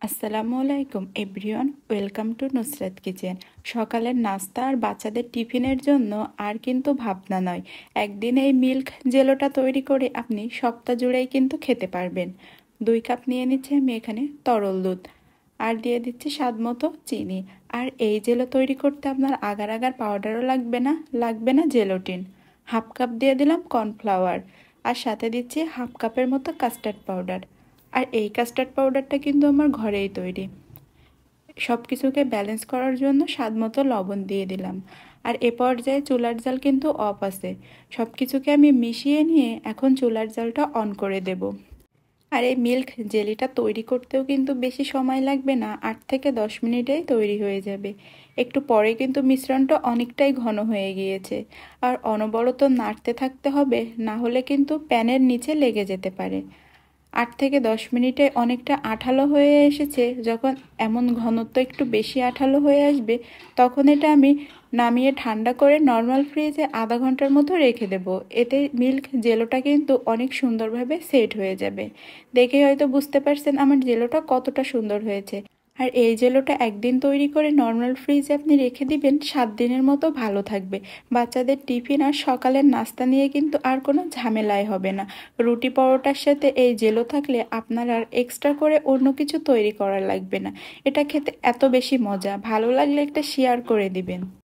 আসসালামু আলাইকুম everyone, welcome to Nusrat kitchen. সকালের নাস্তা আর বাচ্চাদের টিফিনের জন্য আর কিন্তু ভাবনা নয়, একদিন এই মিল্ক জেলোটা তৈরি করে আপনি সপ্তাহ জুড়েই কিন্তু খেতে পারবেন। 2 কাপ নিয়ে নিচ্ছি আমি এখানে তরল দুধ, আর দিয়ে দিচ্ছি স্বাদ মতো চিনি। আর এই জেলো তৈরি করতে আপনার আগার আগার পাউডারও লাগবে না জেলোটিন। 1/2 কাপ দিয়ে দিলাম কর্নফ্লাওয়ার, আর সাথে দিচ্ছি 1/2 কাপের মতো কাস্টার্ড পাউডার। আর এই কাস্টার্ড পাউডারটা কিন্তু আমার ঘরেই তৈরি। সব কিছুকে ব্যালেন্স করার জন্য স্বাদ মতো লবণ দিয়ে দিলাম। আর এ পর্যায়ে চুলার জাল কিন্তু অফ আছে। সব কিছুকে আমি মিশিয়ে নিয়ে এখন চুলার জালটা অন করে দেব। আর এই মিল্ক জেলিটা তৈরি করতেও কিন্তু বেশি সময় লাগবে না, 8 থেকে 10 মিনিটেই তৈরি হয়ে যাবে। একটু পরে কিন্তু মিশ্রণটা অনেকটাই ঘন হয়ে গিয়েছে, আর অনবরত নাড়তে থাকতে হবে, না হলে কিন্তু প্যানের নিচে লেগে যেতে পারে। 8 থেকে 10 মিনিটে অনেকটা আঠালো হয়ে এসেছে। যখন এমন ঘনত্ব একটু বেশি আঠালো হয়ে আসবে, তখন এটা আমি নামিয়ে ঠান্ডা করে নর্মাল ফ্রিজে আধা ঘন্টার মতো রেখে দেব। এতে মিল্ক জেলোটা কিন্তু অনেক সুন্দরভাবে সেট হয়ে যাবে। দেখে হয়তো বুঝতে পারছেন আমার জেলোটা কতটা সুন্দর হয়েছে। আর এই জেলোটা একদিন তৈরি করে নর্মাল ফ্রিজে আপনি রেখে দিবেন, 7 দিনের মতো ভালো থাকবে। বাচ্চাদের টিফিন আর সকালের নাস্তা নিয়ে কিন্তু আর কোনো ঝামেলাই হবে না। রুটি পরোটার সাথে এই জেলো থাকলে আপনার আর এক্সট্রা করে অন্য কিছু তৈরি করা লাগবে না। এটা খেতে এত বেশি মজা, ভালো লাগলে একটা শেয়ার করে দিবেন।